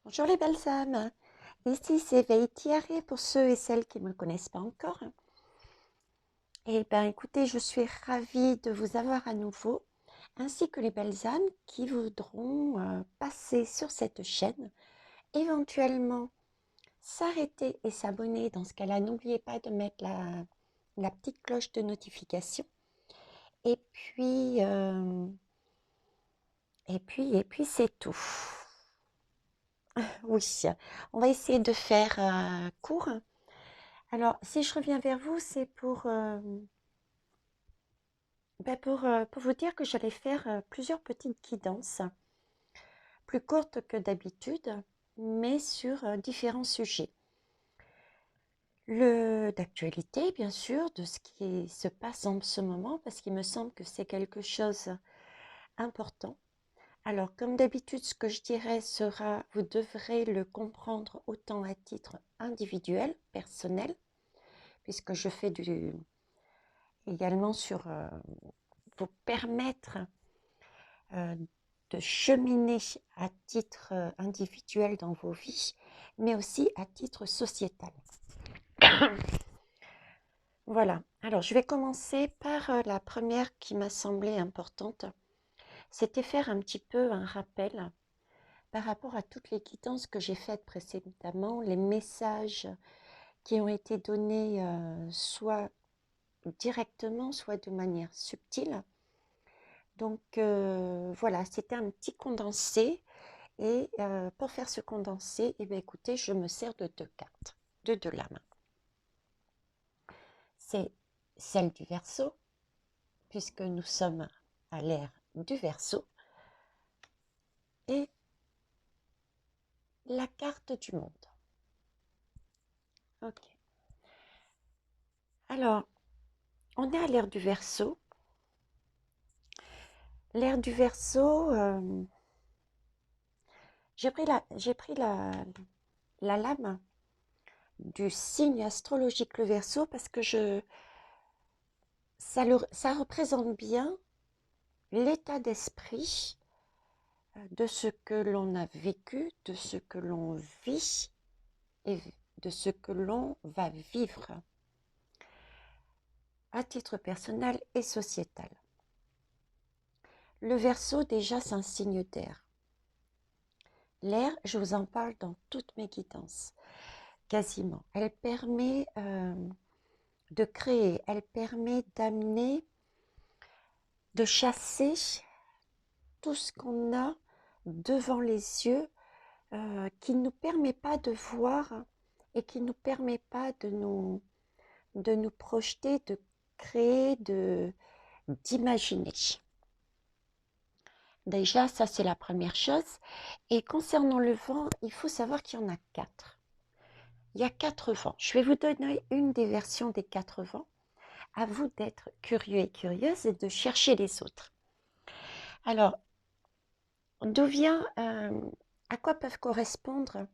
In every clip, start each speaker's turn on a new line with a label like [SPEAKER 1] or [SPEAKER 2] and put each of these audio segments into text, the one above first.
[SPEAKER 1] Bonjour les belles âmes, ici c'est Thierry pour ceux et celles qui ne me connaissent pas encore. Eh bien écoutez, je suis ravie de vous avoir à nouveau, ainsi que les belles âmes qui voudront passer sur cette chaîne, éventuellement s'arrêter et s'abonner. Dans ce cas-là, n'oubliez pas de mettre la petite cloche de notification. Et puis, et puis c'est tout. Oui, on va essayer de faire court. Alors, si je reviens vers vous, c'est pour vous dire que j'allais faire plusieurs petites guidances, plus courtes que d'habitude, mais sur différents sujets. D'actualité, bien sûr, de ce qui se passe en ce moment, parce qu'il me semble que c'est quelque chose d'important. Alors, comme d'habitude, ce que je dirais sera, vous devrez le comprendre autant à titre individuel, personnel, puisque je fais également pour permettre euh, de cheminer à titre individuel dans vos vies, mais aussi à titre sociétal. Voilà, alors je vais commencer par la première qui m'a semblé importante. C'était faire un petit peu un rappel par rapport à toutes les guidances que j'ai faites précédemment, les messages qui ont été donnés soit directement, soit de manière subtile. Donc voilà, c'était un petit condensé. Et pour faire ce condensé, eh bien, écoutez, je me sers de deux cartes, de deux lames. C'est celle du Verseau, puisque nous sommes à l'ère du Verseau, et la carte du monde. Ok. Alors, on est à l'ère du Verseau. L'ère du Verseau, j'ai pris la lame du signe astrologique le Verseau parce que ça représente bien l'état d'esprit de ce que l'on a vécu, de ce que l'on vit et de ce que l'on va vivre à titre personnel et sociétal. Le Verseau, déjà, c'est un signe d'air. L'air, je vous en parle dans toutes mes guidances, quasiment. Elle permet de créer, elle permet d'amener, de chasser tout ce qu'on a devant les yeux qui ne nous permet pas de voir et qui ne nous permet pas de nous projeter, de créer, d'imaginer. Déjà, ça c'est la première chose. Et concernant le vent, il faut savoir qu'il y en a quatre. Il y a quatre vents. Je vais vous donner une des versions des quatre vents. À vous d'être curieux et curieuse et de chercher les autres. Alors, d'où vient, à quoi peuvent correspondre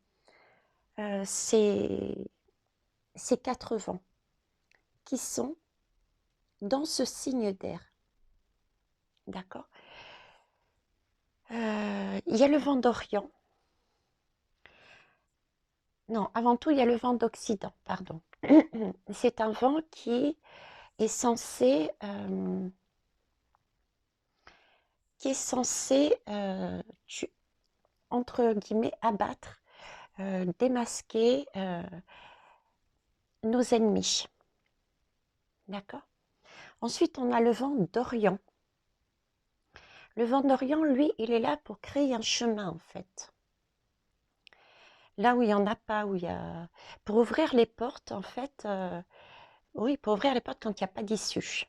[SPEAKER 1] ces quatre vents qui sont dans ce signe d'air? D'accord. Il y a le vent d'Orient. Non, avant tout, il y a le vent d'Occident, pardon. C'est un vent qui est censé, entre guillemets, abattre, démasquer nos ennemis. D'accord. Ensuite, on a le vent d'Orient. Le vent d'Orient, lui, il est là pour créer un chemin, en fait. Là où il n'y en a pas, pour ouvrir les portes, en fait, oui, pour ouvrir les portes quand il n'y a pas d'issue.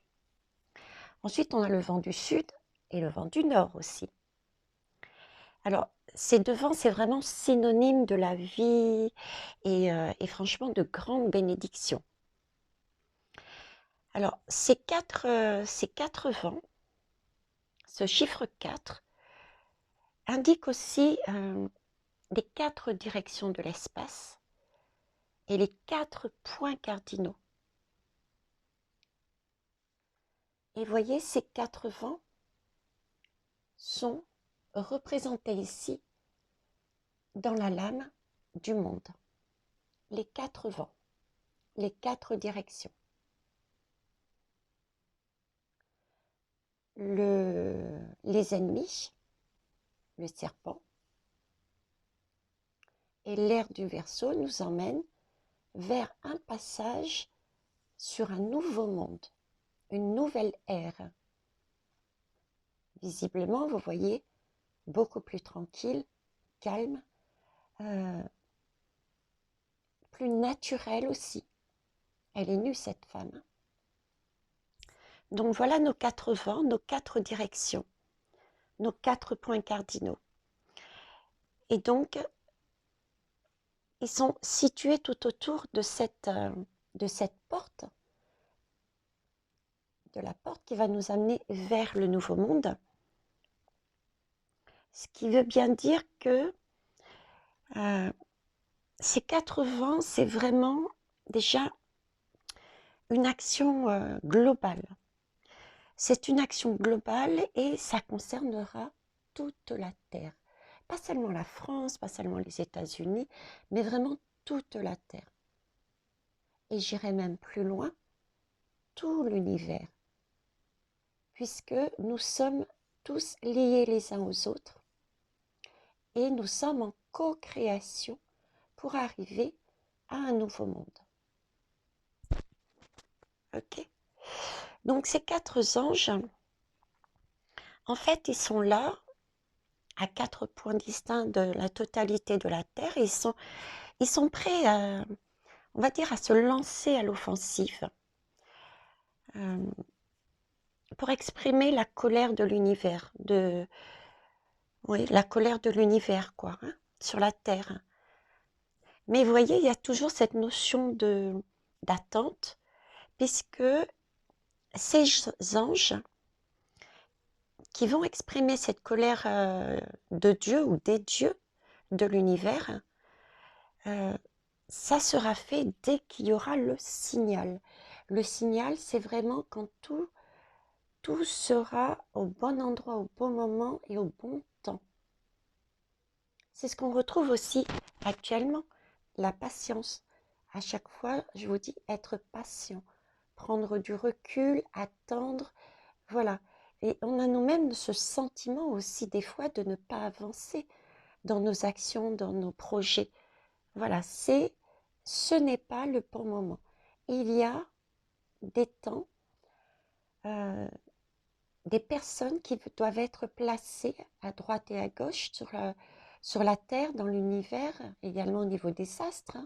[SPEAKER 1] Ensuite, on a le vent du sud et le vent du nord aussi. Alors, ces deux vents, c'est vraiment synonyme de la vie et franchement de grandes bénédictions. Alors, ces quatre vents, ce chiffre 4, indique aussi les quatre directions de l'espace et les quatre points cardinaux. Et voyez, ces quatre vents sont représentés ici dans la lame du monde, les 4 vents, les 4 directions. Les ennemis, le serpent, et l'ère du Verseau nous emmène vers un passage sur un nouveau monde, une nouvelle ère. Visiblement, vous voyez, beaucoup plus tranquille, calme, plus naturelle aussi. Elle est nue, cette femme. Donc voilà nos 4 vents, nos 4 directions, nos 4 points cardinaux. Et donc, ils sont situés tout autour de cette porte, de la porte qui va nous amener vers le nouveau monde. Ce qui veut bien dire que ces 4 vents, c'est vraiment déjà une action globale. C'est une action globale et ça concernera toute la Terre. Pas seulement la France, pas seulement les États-Unis, mais vraiment toute la Terre. Et j'irai même plus loin, tout l'univers, puisque nous sommes tous liés les uns aux autres et nous sommes en co-création pour arriver à un nouveau monde. Ok ? Donc ces 4 anges, en fait, ils sont là à 4 points distincts de la totalité de la Terre. Et ils sont prêts à, on va dire, à se lancer à l'offensive pour exprimer la colère de l'univers, oui, la colère de l'univers, quoi, hein, sur la Terre. Mais vous voyez, il y a toujours cette notion d'attente, puisque ces anges qui vont exprimer cette colère de Dieu ou des dieux de l'univers, ça sera fait dès qu'il y aura le signal. Le signal, c'est vraiment quand tout sera au bon endroit, au bon moment et au bon temps. C'est ce qu'on retrouve aussi actuellement, la patience. À chaque fois, je vous dis, être patient, prendre du recul, attendre, voilà. Et on a nous-mêmes ce sentiment aussi des fois de ne pas avancer dans nos actions, dans nos projets. Voilà, ce n'est pas le bon moment. Il y a des temps, des personnes qui doivent être placées à droite et à gauche sur la Terre, dans l'univers, également au niveau des astres.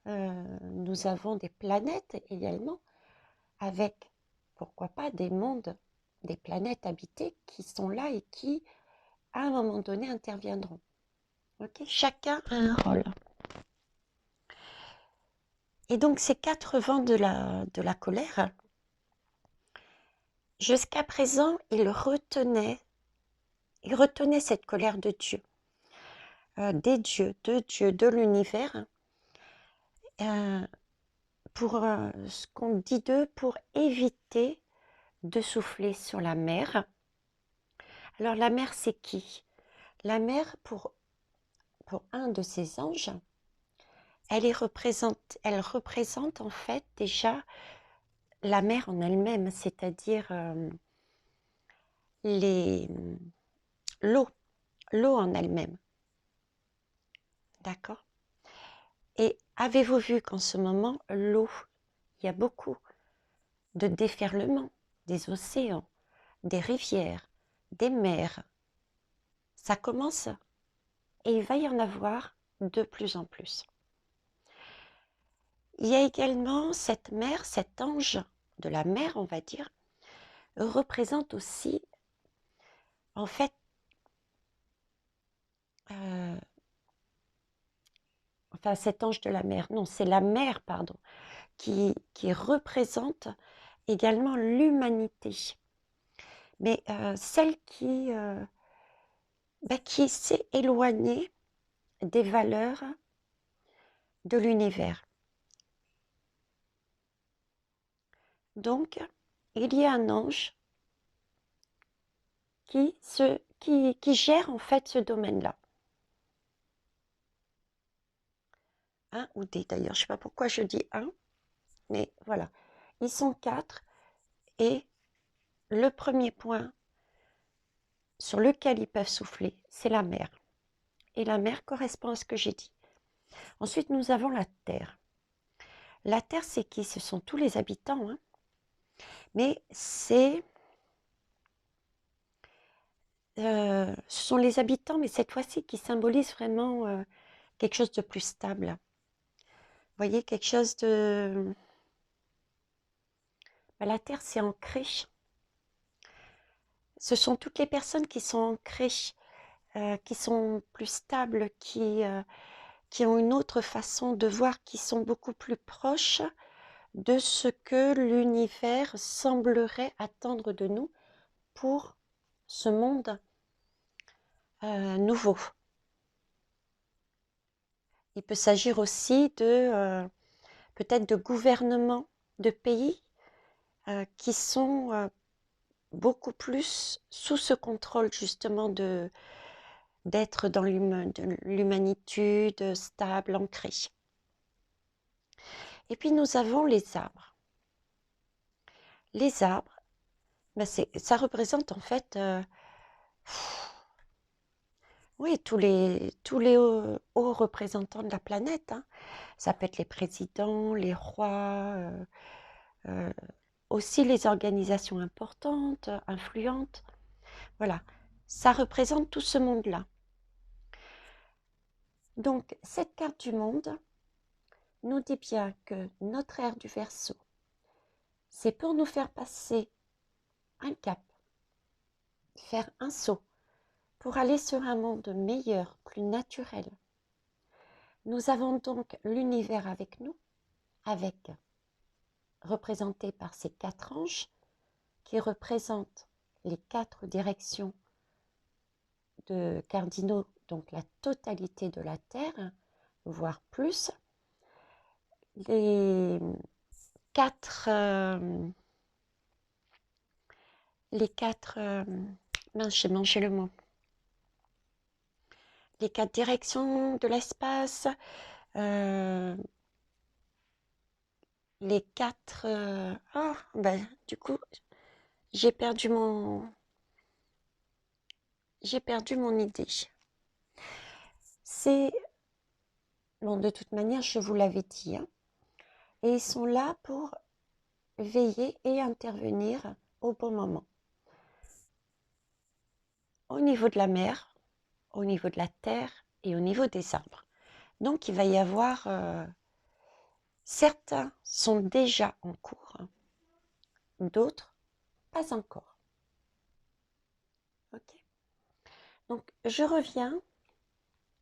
[SPEAKER 1] Nous avons des planètes également, avec, pourquoi pas, des mondes, des planètes habitées qui sont là et qui, à un moment donné, interviendront. Okay, chacun a un rôle. Et donc ces 4 vents de la colère, jusqu'à présent, ils retenaient cette colère de Dieu, des dieux, de l'univers, pour ce qu'on dit d'eux, pour éviter de souffler sur la mer. Alors la mer, c'est qui? La mer, pour un de ces anges, elle représente en fait déjà la mer en elle-même, c'est-à-dire l'eau en elle-même. D'accord? Et avez-vous vu qu'en ce moment, l'eau, il y a beaucoup de déferlements des océans, des rivières, des mers. Ça commence et il va y en avoir de plus en plus. Il y a également cette mer, cet ange de la mer, on va dire, représente aussi, en fait, enfin cet ange de la mer, non, c'est la mer, pardon, qui représente également l'humanité. Mais celle qui s'est éloignée des valeurs de l'univers. Donc, il y a un ange qui gère en fait ce domaine-là. un ou des d'ailleurs, je ne sais pas pourquoi je dis un, mais voilà. Ils sont 4 et le premier point sur lequel ils peuvent souffler, c'est la mer. Et la mer correspond à ce que j'ai dit. Ensuite, nous avons la terre. La terre, c'est qui? Ce sont tous les habitants, hein. Mais ce sont les habitants, mais cette fois-ci, qui symbolisent vraiment quelque chose de plus stable. Vous voyez, quelque chose de... Ben, la terre, c'est ancré. Ce sont toutes les personnes qui sont ancrées, qui sont plus stables, qui ont une autre façon de voir, qui sont beaucoup plus proches de ce que l'univers semblerait attendre de nous pour ce monde nouveau. Il peut s'agir aussi de peut-être de gouvernements de pays qui sont beaucoup plus sous ce contrôle justement d'être dans l'humanitude stable, ancrée. Et puis nous avons les arbres. Les arbres, ben ça représente en fait oui, tous les hauts représentants de la planète, hein. Ça peut être les présidents, les rois, euh, aussi les organisations importantes, influentes. Voilà, ça représente tout ce monde-là. Donc, cette carte du monde nous dit bien que notre ère du Verseau, c'est pour nous faire passer un cap, faire un saut, pour aller sur un monde meilleur, plus naturel. Nous avons donc l'univers avec nous, représenté par ces 4 anges, qui représentent les 4 directions de cardinaux, donc la totalité de la Terre, voire plus. Les 4 mince, j'ai mangé le mot. Les 4 directions de l'espace, les 4 du coup, j'ai perdu mon idée. C'est bon, de toute manière, je vous l'avais dit, hein, et ils sont là pour veiller et intervenir au bon moment. Au niveau de la mer, au niveau de la terre et au niveau des arbres. Donc, il va y avoir... certains sont déjà en cours, d'autres pas encore. Ok. Donc, je reviens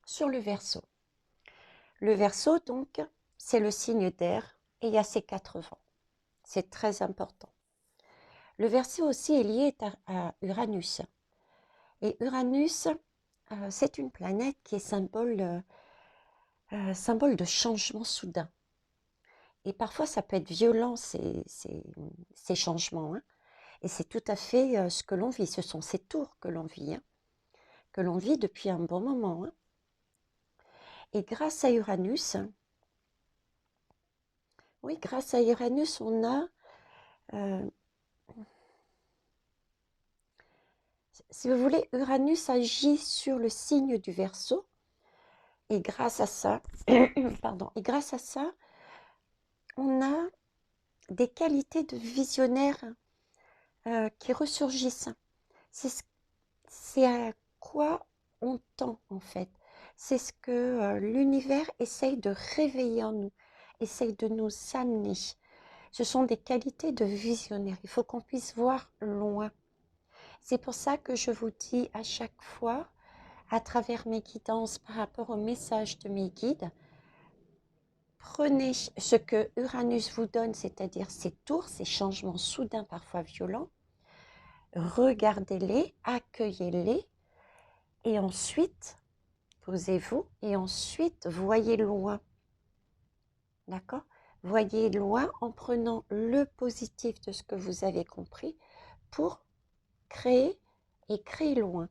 [SPEAKER 1] sur le Verseau. Le Verseau, donc, c'est le signe d'air et il y a ses 4 vents. C'est très important. Le Verseau aussi est lié à Uranus. Et Uranus, c'est une planète qui est symbole de changement soudain. Et parfois, ça peut être violent, ces changements, hein. Et c'est tout à fait ce que l'on vit. Ce sont ces tours que l'on vit, hein, que l'on vit depuis un bon moment, hein. Et grâce à Uranus, oui, grâce à Uranus, on a, si vous voulez, Uranus agit sur le signe du Verseau. Et grâce à ça, on a des qualités de visionnaire qui ressurgissent. C'est à quoi on tend en fait. C'est ce que l'univers essaye de réveiller en nous, essaye de nous amener. Ce sont des qualités de visionnaire. Il faut qu'on puisse voir loin. C'est pour ça que je vous dis à chaque fois, à travers mes guidances par rapport au message de mes guides, prenez ce que Uranus vous donne, c'est-à-dire ces tours, ces changements soudains, parfois violents, regardez-les, accueillez-les, et ensuite, posez-vous, et ensuite, voyez loin. D'accord? Voyez loin en prenant le positif de ce que vous avez compris pour créer et créer loin.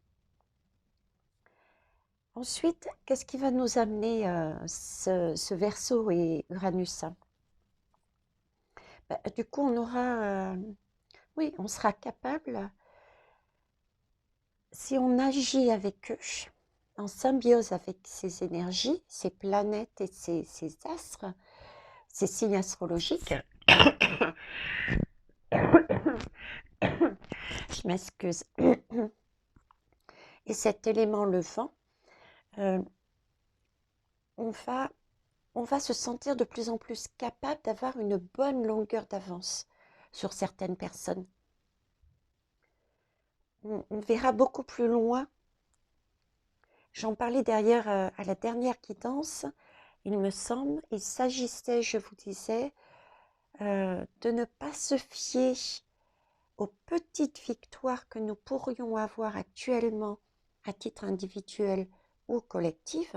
[SPEAKER 1] Ensuite, qu'est-ce qui va nous amener ce Verseau et Uranus? Bah, du coup, on aura, oui, on sera capable, si on agit avec eux, en symbiose avec ces énergies, ces planètes et ces astres, ces signes astrologiques. Je m'excuse. Et cet élément, le vent, euh, on va se sentir de plus en plus capable d'avoir une bonne longueur d'avance sur certaines personnes. On verra beaucoup plus loin. J'en parlais derrière à la dernière guidance. Il me semble, il s'agissait, je vous disais, de ne pas se fier aux petites victoires que nous pourrions avoir actuellement à titre individuel ou collectif,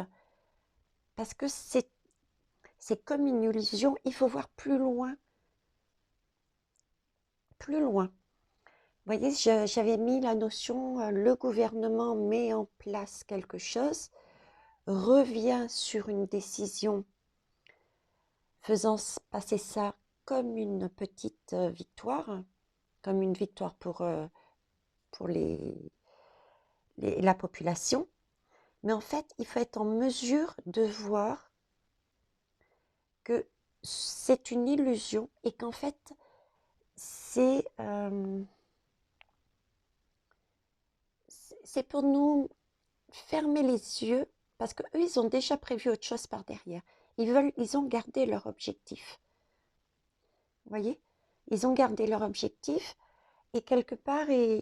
[SPEAKER 1] parce que c'est comme une illusion, il faut voir plus loin, plus loin. Vous voyez, j'avais mis la notion, le gouvernement met en place quelque chose, revient sur une décision, faisant passer ça comme une petite victoire, comme une victoire pour la population. Mais en fait, il faut être en mesure de voir que c'est une illusion et qu'en fait, c'est pour nous fermer les yeux parce qu'eux, ils ont déjà prévu autre chose par derrière. Ils ont gardé leur objectif. Vous voyez? Ils ont gardé leur objectif et quelque part, ils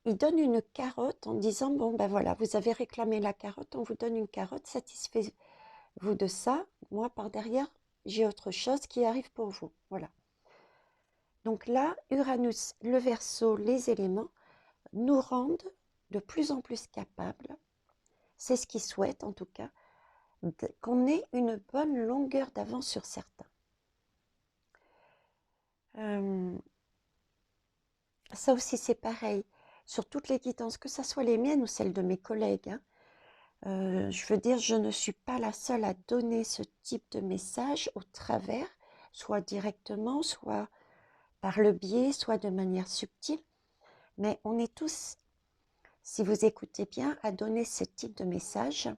[SPEAKER 1] donnent une carotte en disant, bon, ben voilà, vous avez réclamé la carotte, on vous donne une carotte, satisfait-vous de ça. Moi, par derrière, j'ai autre chose qui arrive pour vous. Voilà. Donc là, Uranus, le Verseau, les éléments nous rendent de plus en plus capables, c'est ce qu'ils souhaitent en tout cas, qu'on ait une bonne longueur d'avance sur certains. Ça aussi c'est pareil, sur toutes les guidances, que ce soit les miennes ou celles de mes collègues. Je veux dire, je ne suis pas la seule à donner ce type de message au travers, soit directement, soit par le biais, soit de manière subtile, mais on est tous, si vous écoutez bien, à donner ce type de message.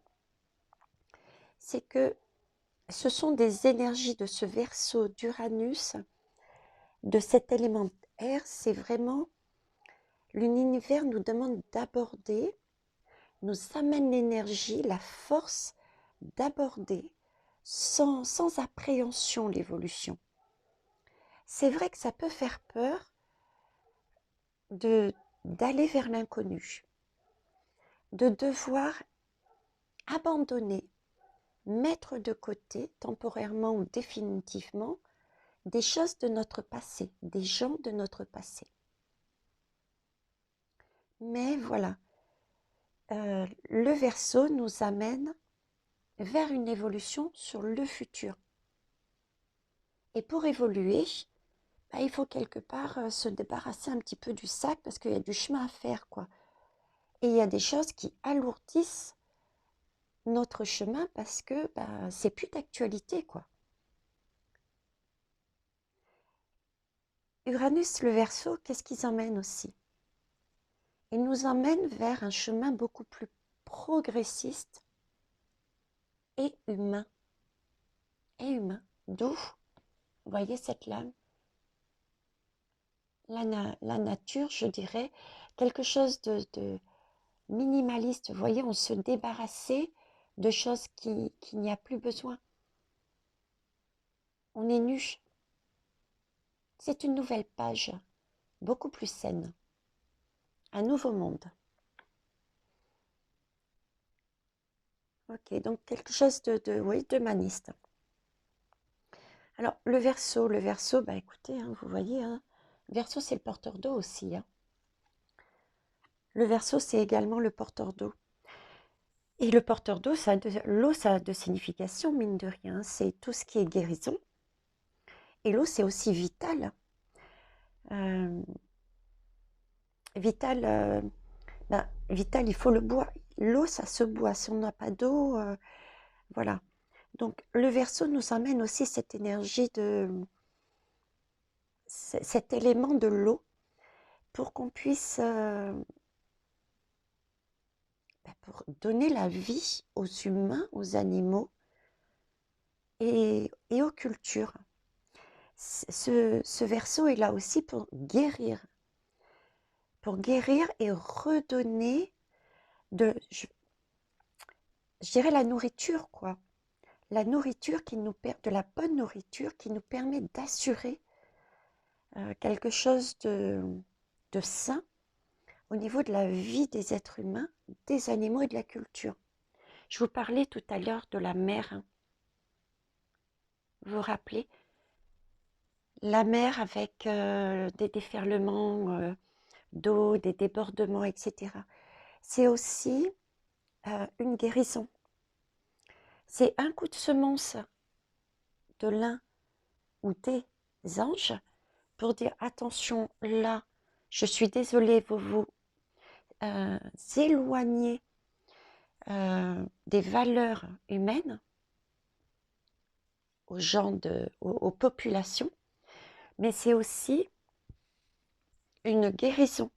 [SPEAKER 1] C'est que ce sont des énergies de ce Verseau d'Uranus, de cet élément air, c'est vraiment, l'univers nous demande d'aborder, nous amène l'énergie, la force d'aborder sans appréhension l'évolution. C'est vrai que ça peut faire peur d'aller vers l'inconnu, de devoir abandonner, mettre de côté temporairement ou définitivement des choses de notre passé, des gens de notre passé. Mais voilà, le Verseau nous amène vers une évolution sur le futur. Et pour évoluer, bah, il faut quelque part se débarrasser un petit peu du sac parce qu'il y a du chemin à faire, quoi. Et il y a des choses qui alourdissent notre chemin parce que bah, c'est plus d'actualité, quoi. Uranus, le Verseau, qu'est-ce qu'ils emmènent aussi? Ils nous emmènent vers un chemin beaucoup plus progressiste et humain. Et humain. D'où, vous voyez cette lame, la nature, je dirais, quelque chose de minimaliste. Vous voyez, on se débarrassait de choses qu'il n'y a plus besoin. On est nu. C'est une nouvelle page, beaucoup plus saine. Un nouveau monde. Ok, donc quelque chose oui, de humaniste. Alors, le Verseau, bah écoutez, hein, vous voyez, hein, Verseau, c'est le porteur d'eau aussi. Hein. Le Verseau, c'est également le porteur d'eau. Et le porteur d'eau, l'eau, ça a deux significations, mine de rien. C'est tout ce qui est guérison. Et l'eau, c'est aussi vital. Vital, vital, il faut le boire. l'eau, ça se boit. Si on n'a pas d'eau, voilà. Donc, le Verseau nous amène aussi cette énergie cet élément de l'eau pour qu'on puisse, pour donner la vie aux humains, aux animaux et aux cultures. Ce Verseau est là aussi pour guérir et redonner je dirais la nourriture, quoi. La nourriture de la bonne nourriture qui nous permet d'assurer quelque chose de sain au niveau de la vie des êtres humains, des animaux et de la culture. Je vous parlais tout à l'heure de la mer. Hein. Vous vous rappelez? La mer avec des déferlements d'eau, des débordements, etc. C'est aussi une guérison. C'est un coup de semonce de l'un ou des anges pour dire attention, là, je suis désolée, vous vous éloignez des valeurs humaines aux populations, mais c'est aussi une guérison.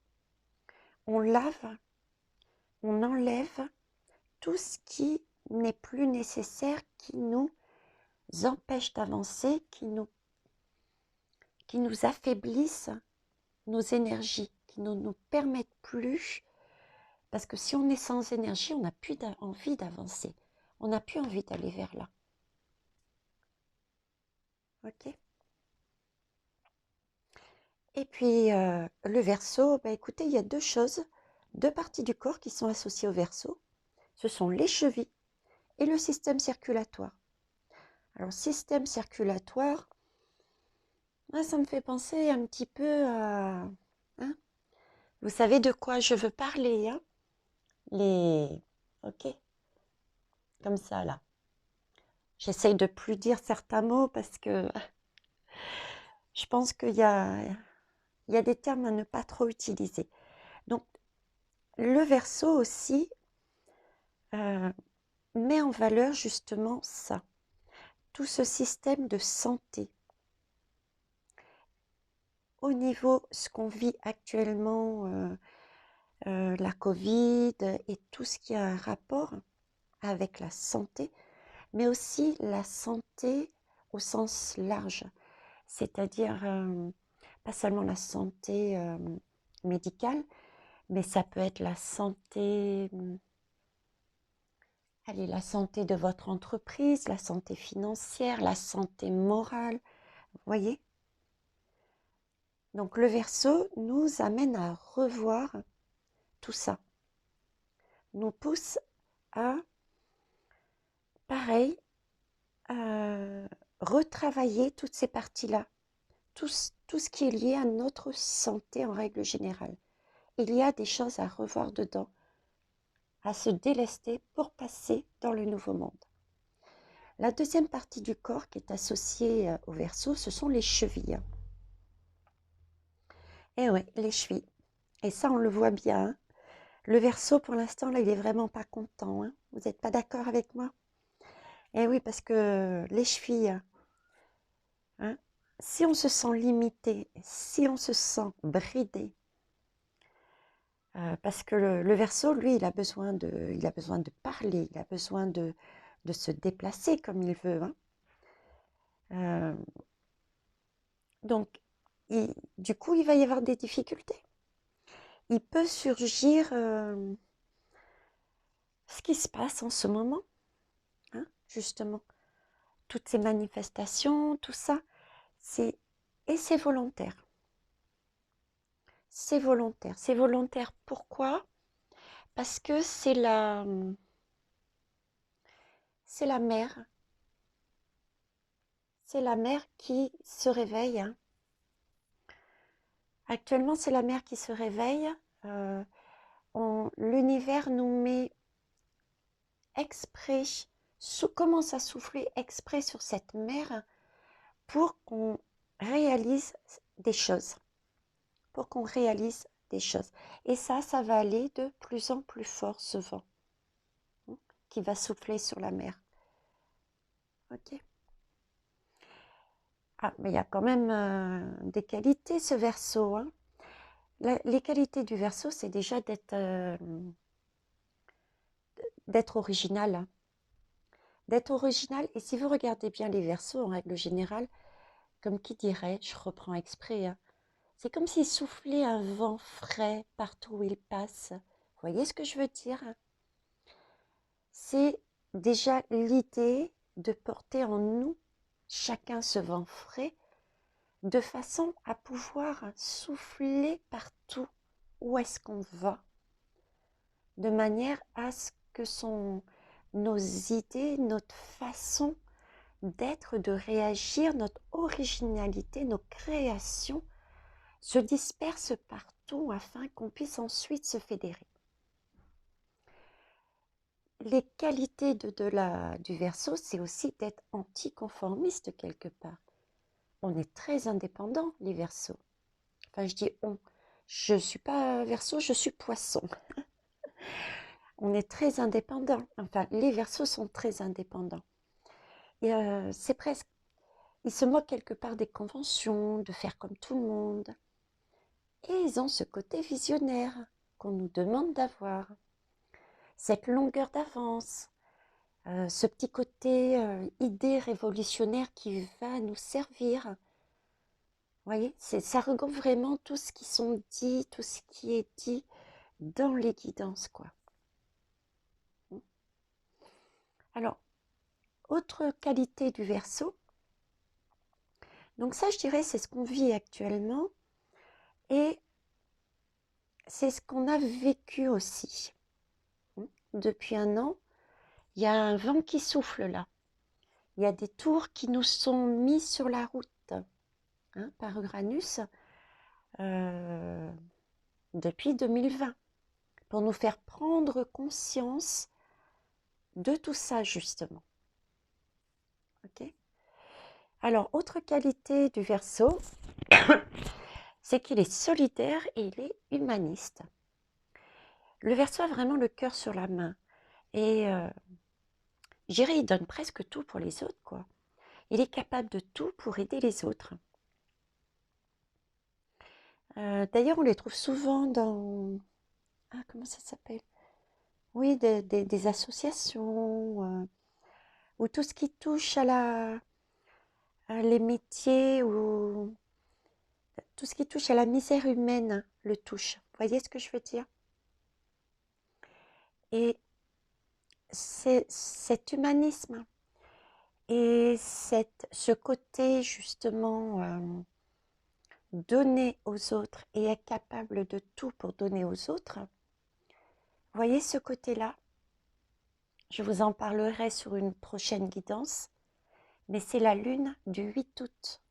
[SPEAKER 1] On lave, on enlève tout ce qui n'est plus nécessaire, qui nous empêche d'avancer, qui nous affaiblissent nos énergies, qui ne nous permettent plus, parce que si on est sans énergie, on n'a plus envie d'avancer, on n'a plus envie d'aller vers là. Ok. Et puis le Verseau, écoutez, il y a deux parties du corps qui sont associées au Verseau. Ce sont les chevilles et le système circulatoire. Alors, système circulatoire, ça me fait penser un petit peu à... Hein, vous savez de quoi je veux parler, hein? Ok, comme ça, là. J'essaye de plus dire certains mots parce que je pense qu'il y a des termes à ne pas trop utiliser. Donc, le Verseau aussi met en valeur justement ça, tout ce système de santé. Au niveau, ce qu'on vit actuellement, la Covid et tout ce qui a un rapport avec la santé, mais aussi la santé au sens large, c'est-à-dire pas seulement la santé médicale, mais ça peut être la santé, la santé de votre entreprise, la santé financière, la santé morale, vous voyez? Donc le Verseau nous amène à revoir tout ça, nous pousse à, pareil, retravailler toutes ces parties-là, tout ce qui est lié à notre santé en règle générale. Il y a des choses à revoir dedans, à se délester pour passer dans le nouveau monde. La deuxième partie du corps qui est associée au Verseau, ce sont les chevilles. Et oui, les chevilles. Et ça, on le voit bien. Hein. Le Verseau, pour l'instant, là, il est vraiment pas content. Hein. Vous n'êtes pas d'accord avec moi? Eh oui, parce que les chevilles, hein, si on se sent limité, si on se sent bridé, parce que le Verseau, lui, il a besoin de parler, il a besoin de se déplacer comme il veut. Hein. Donc, du coup, il va y avoir des difficultés. Il peut surgir ce qui se passe en ce moment, hein, justement. Toutes ces manifestations, tout ça, c'est volontaire. C'est volontaire. C'est volontaire pourquoi? Parce que c'est la mer. C'est la mer qui se réveille. Hein. Actuellement, c'est la mer qui se réveille. L'univers nous met exprès, commence à souffler exprès sur cette mer pour qu'on réalise des choses. Pour qu'on réalise des choses. Et ça va aller de plus en plus fort, ce vent. qui va souffler sur la mer. Ok. Ah, mais il y a quand même des qualités, ce Verseau, hein. Les qualités du Verseau, c'est déjà d'être original, hein. D'être original. Et si vous regardez bien les Verseaux, en règle générale, comme qui dirait, je reprends exprès, hein, c'est comme s'il soufflait un vent frais partout où il passe. Vous voyez ce que je veux dire, hein? C'est déjà l'idée de porter en nous chacun ce vent frais de façon à pouvoir souffler partout où est-ce qu'on va, de manière à ce que nos idées, notre façon d'être, de réagir, notre originalité, nos créations se dispersent partout afin qu'on puisse ensuite se fédérer. Les qualités du Verseau, c'est aussi d'être anticonformiste quelque part. On est très indépendants, les Verseaux. Enfin, je dis on. Je ne suis pas Verseau, je suis Poisson. On est très indépendants. Enfin, les Verseaux sont très indépendants. Et c'est presque... Ils se moquent quelque part des conventions, de faire comme tout le monde. Et ils ont ce côté visionnaire qu'on nous demande d'avoir. Cette longueur d'avance. Ce petit côté idée révolutionnaire qui va nous servir. Vous voyez, ça regroupe vraiment tout ce qui sont dit, tout ce qui est dit dans les guidances, quoi. Alors, autre qualité du Verseau, donc ça je dirais c'est ce qu'on vit actuellement et c'est ce qu'on a vécu aussi. Depuis un an, il y a un vent qui souffle là. Il y a des tours qui nous sont mis sur la route par Uranus depuis 2020 pour nous faire prendre conscience de tout ça justement. Ok. Alors, autre qualité du Verseau, c'est qu'il est solidaire et il est humaniste. Le Verseau a vraiment le cœur sur la main et je dirais il donne presque tout pour les autres, quoi. Il est capable de tout pour aider les autres. D'ailleurs, on les trouve souvent dans... Ah, comment ça s'appelle? Oui, des associations ou tout ce qui touche à les métiers ou tout ce qui touche à la misère humaine le touche. Vous voyez ce que je veux dire? Et cet humanisme et ce côté justement donner aux autres et être capable de tout pour donner aux autres, vous voyez ce côté-là? Je vous en parlerai sur une prochaine guidance, mais c'est la lune du 8 août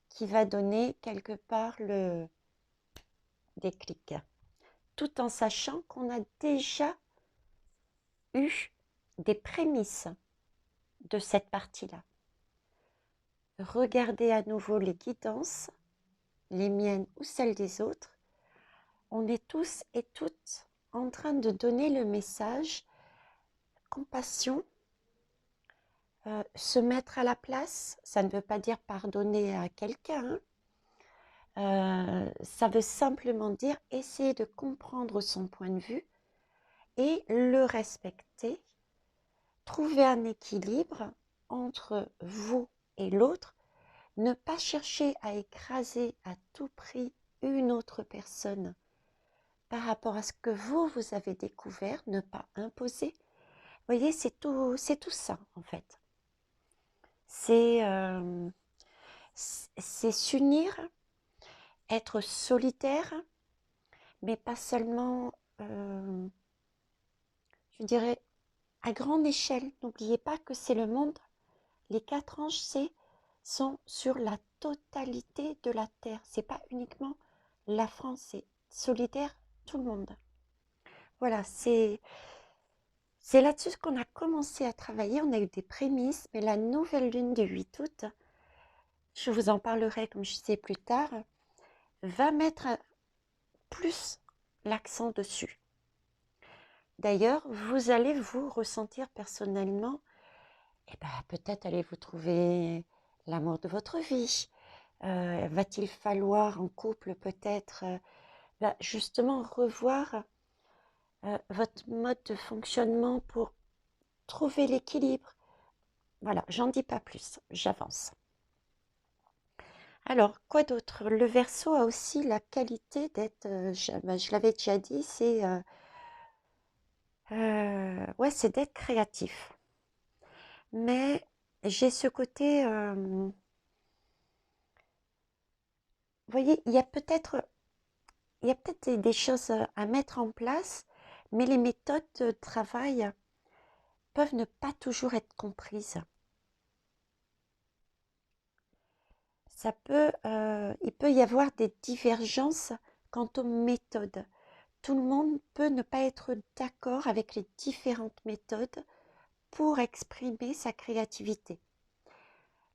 [SPEAKER 1] qui va donner quelque part le déclic, tout en sachant qu'on a déjà eu des prémices de cette partie-là. Regardez à nouveau les guidances, les miennes ou celles des autres. On est tous et toutes en train de donner le message compassion, se mettre à la place. Ça ne veut pas dire pardonner à quelqu'un, ça veut simplement dire essayer de comprendre son point de vue et le respecter, trouver un équilibre entre vous et l'autre, ne pas chercher à écraser à tout prix une autre personne par rapport à ce que vous avez découvert, ne pas imposer. Vous voyez, c'est tout ça en fait. C'est s'unir, être solitaire, mais pas seulement, je dirais, à grande échelle. N'oubliez pas que c'est le monde. Les 4 anges sont sur la totalité de la Terre. C'est pas uniquement la France, c'est solidaire tout le monde. Voilà, c'est là-dessus qu'on a commencé à travailler. On a eu des prémices, mais la nouvelle lune du 8 août, je vous en parlerai comme je disais plus tard, va mettre plus l'accent dessus. D'ailleurs, vous allez vous ressentir personnellement, et ben, peut-être allez-vous trouver l'amour de votre vie. Va-t-il falloir en couple peut-être justement revoir votre mode de fonctionnement pour trouver l'équilibre? Voilà, j'en dis pas plus, j'avance. Alors, quoi d'autre? Le Verseau a aussi la qualité d'être, je l'avais déjà dit, ouais, c'est d'être créatif. Mais j'ai ce côté, vous voyez, il y a peut-être des choses à mettre en place, mais les méthodes de travail peuvent ne pas toujours être comprises. Il peut y avoir des divergences quant aux méthodes. Tout le monde peut ne pas être d'accord avec les différentes méthodes pour exprimer sa créativité.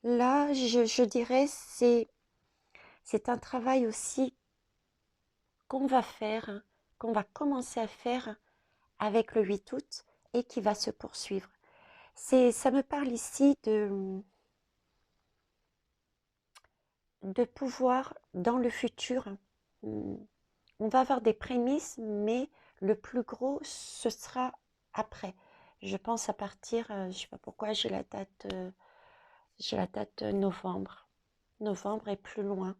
[SPEAKER 1] Là, je dirais, c'est un travail aussi qu'on va faire, qu'on va commencer à faire avec le 8 août et qui va se poursuivre. Ça me parle ici de pouvoir, dans le futur, on va avoir des prémices, mais le plus gros, ce sera après. Je pense à partir, je ne sais pas pourquoi j'ai la date novembre. Novembre est plus loin.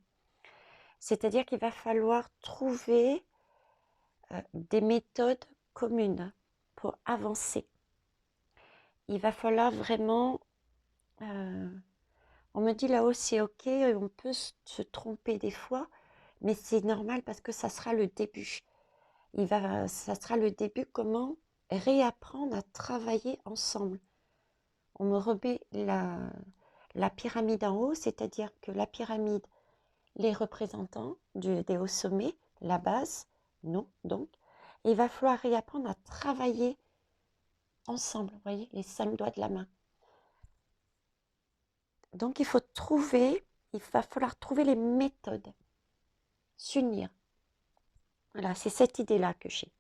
[SPEAKER 1] C'est-à-dire qu'il va falloir trouver des méthodes communes pour avancer. Il va falloir vraiment, on me dit là-haut c'est ok, on peut se tromper des fois, mais c'est normal parce que ça sera le début. Ça sera le début comment réapprendre à travailler ensemble. On me remet la pyramide en haut, c'est-à-dire que la pyramide, les représentants des hauts sommets, la base, non, donc, il va falloir réapprendre à travailler ensemble, vous voyez, les 5 doigts de la main. Donc il va falloir trouver les méthodes, s'unir. Voilà, c'est cette idée-là que j'ai.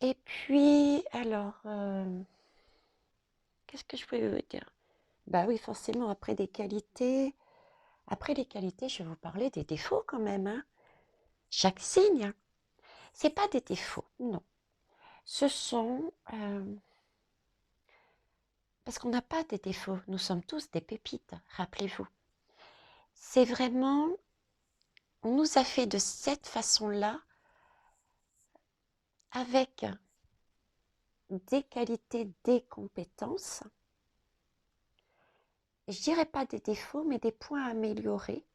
[SPEAKER 1] Et puis, alors, qu'est-ce que je peux vous dire? Bah oui, forcément, après les qualités, je vais vous parler des défauts quand même, hein. Chaque signe, c'est pas des défauts, non. Ce sont, parce qu'on n'a pas des défauts, nous sommes tous des pépites, rappelez-vous. C'est vraiment, on nous a fait de cette façon-là, avec des qualités, des compétences. Je dirais pas des défauts, mais des points à améliorer.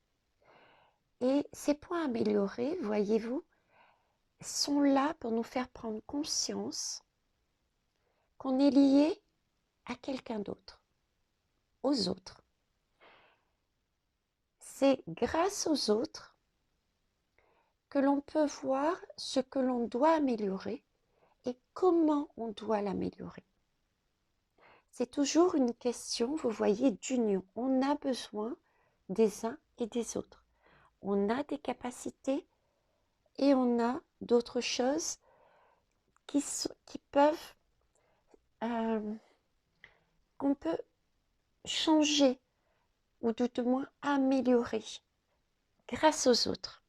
[SPEAKER 1] Et ces points améliorés, voyez-vous, sont là pour nous faire prendre conscience qu'on est lié à quelqu'un d'autre, aux autres. C'est grâce aux autres que l'on peut voir ce que l'on doit améliorer et comment on doit l'améliorer. C'est toujours une question, vous voyez, d'union. On a besoin des uns et des autres. On a des capacités et on a d'autres choses qui peuvent, qu'on peut changer ou tout au moins améliorer grâce aux autres.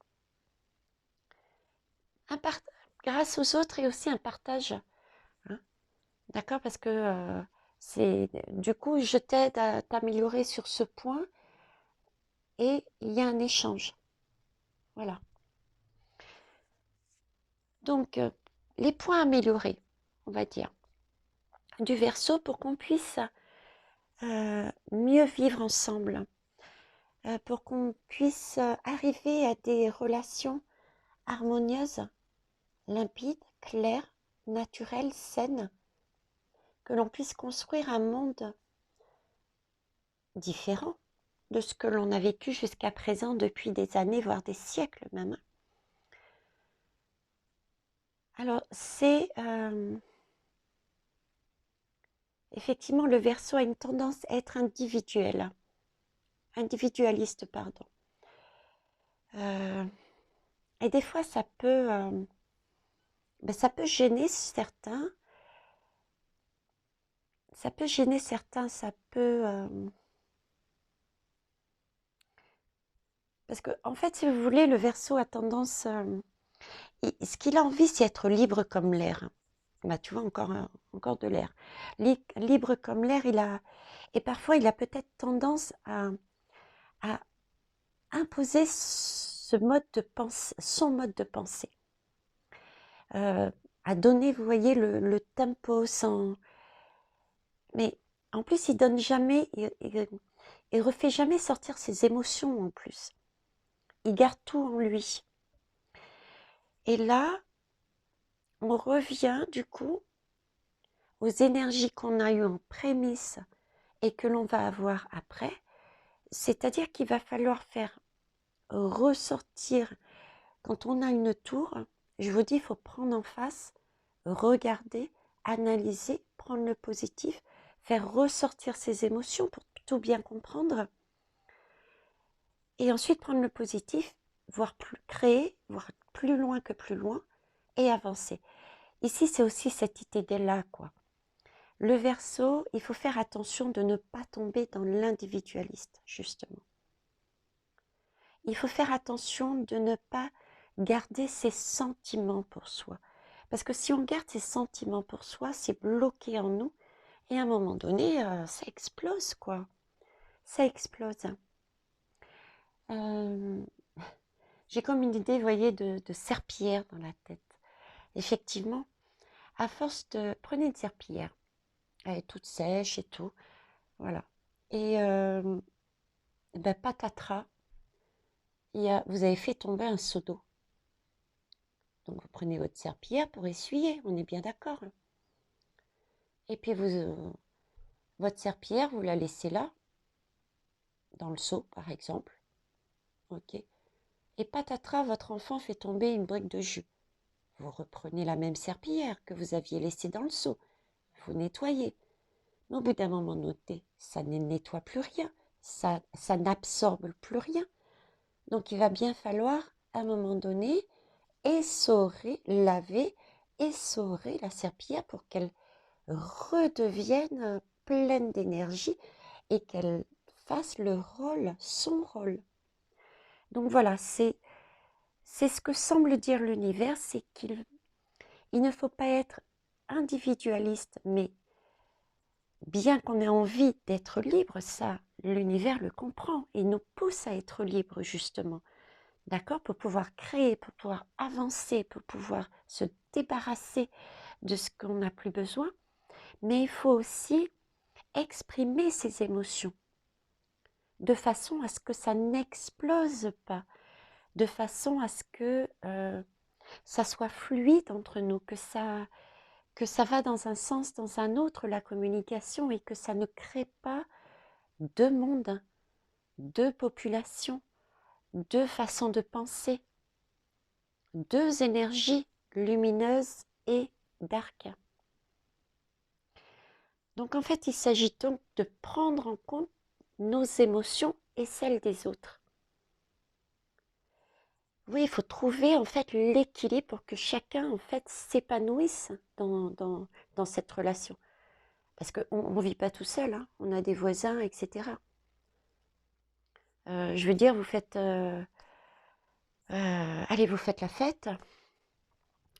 [SPEAKER 1] Grâce aux autres et aussi un partage. Hein, d'accord? Parce que du coup, je t'aide à t'améliorer sur ce point et il y a un échange. Voilà. Donc, les points améliorés, on va dire, du Verseau pour qu'on puisse mieux vivre ensemble, pour qu'on puisse arriver à des relations harmonieuses, limpides, claires, naturelles, saines, que l'on puisse construire un monde différent de ce que l'on a vécu jusqu'à présent depuis des années, voire des siècles même. Alors, c'est effectivement, le Verseau a une tendance à être individualiste, pardon. Et des fois, ça peut ben, ça peut gêner certains. Ça peut gêner certains, ça peut... Parce que, en fait, si vous voulez, le Verseau a tendance... ce qu'il a envie, c'est être libre comme l'air. Bah, tu vois, encore de l'air. Libre comme l'air, et parfois, il a peut-être tendance à imposer son mode de pensée. À donner, vous voyez, le tempo sans... Mais en plus, il donne jamais, il refait jamais sortir ses émotions en plus. Il garde tout en lui. Et là, on revient du coup aux énergies qu'on a eues en prémisse et que l'on va avoir après. C'est-à-dire qu'il va falloir faire ressortir, quand on a une tour, je vous dis, il faut prendre en face, regarder, analyser, prendre le positif, faire ressortir ses émotions pour tout bien comprendre. Et ensuite prendre le positif, créer, voir plus loin que plus loin et avancer. Ici, c'est aussi cette idée-là, quoi. Le Verseau, il faut faire attention de ne pas tomber dans l'individualiste, justement. Il faut faire attention de ne pas garder ses sentiments pour soi. Parce que si on garde ses sentiments pour soi, c'est bloqué en nous. Et à un moment donné, ça explose, quoi. Ça explose. J'ai comme une idée, vous voyez, de serpillière dans la tête. Effectivement, à force de... Prenez une serpillière. Elle est toute sèche et tout. Voilà. Et ben, patatras, vous avez fait tomber un seau d'eau. Donc vous prenez votre serpillière pour essuyer, on est bien d'accord. Et puis votre serpillière, vous la laissez là, dans le seau par exemple. Ok. Et patatras, votre enfant fait tomber une brique de jus. Vous reprenez la même serpillière que vous aviez laissée dans le seau. Vous nettoyez. Mais au bout d'un moment donné, ça ne nettoie plus rien. Ça n'absorbe plus rien. Donc il va bien falloir, à un moment donné, laver, essorer la serpillière pour qu'elle redevienne pleine d'énergie et qu'elle fasse son rôle. Donc voilà, c'est ce que semble dire l'univers, c'est qu'il ne faut pas être individualiste, mais bien qu'on ait envie d'être libre, ça, l'univers le comprend et nous pousse à être libre justement. D'accord? Pour pouvoir créer, pour pouvoir avancer, pour pouvoir se débarrasser de ce qu'on n'a plus besoin. Mais il faut aussi exprimer ses émotions de façon à ce que ça n'explose pas, de façon à ce que ça soit fluide entre nous, que ça va dans un sens, dans un autre, la communication, et que ça ne crée pas deux mondes, deux populations, deux façons de penser, deux énergies lumineuses et dark. Donc en fait, il s'agit donc de prendre en compte nos émotions et celles des autres. Oui, il faut trouver en fait l'équilibre pour que chacun en fait s'épanouisse dans cette relation. Parce qu'on ne vit pas tout seul, hein. On a des voisins, etc. Je veux dire, vous faites... allez, vous faites la fête.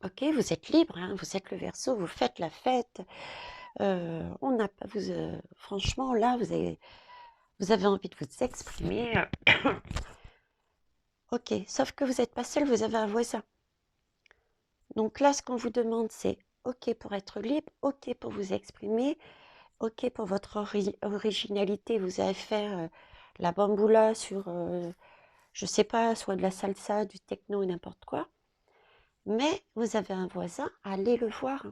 [SPEAKER 1] Ok, vous êtes libre, hein, vous êtes le Verseau, vous faites la fête. On n'a pas... franchement, là, vous avez envie de vous exprimer. Ok, sauf que vous n'êtes pas seul, vous avez un voisin. Donc là, ce qu'on vous demande, c'est ok pour être libre, ok pour vous exprimer, ok pour votre originalité. Vous allez faire la bamboula sur, je sais pas, soit de la salsa, du techno, n'importe quoi. Mais vous avez un voisin, allez le voir.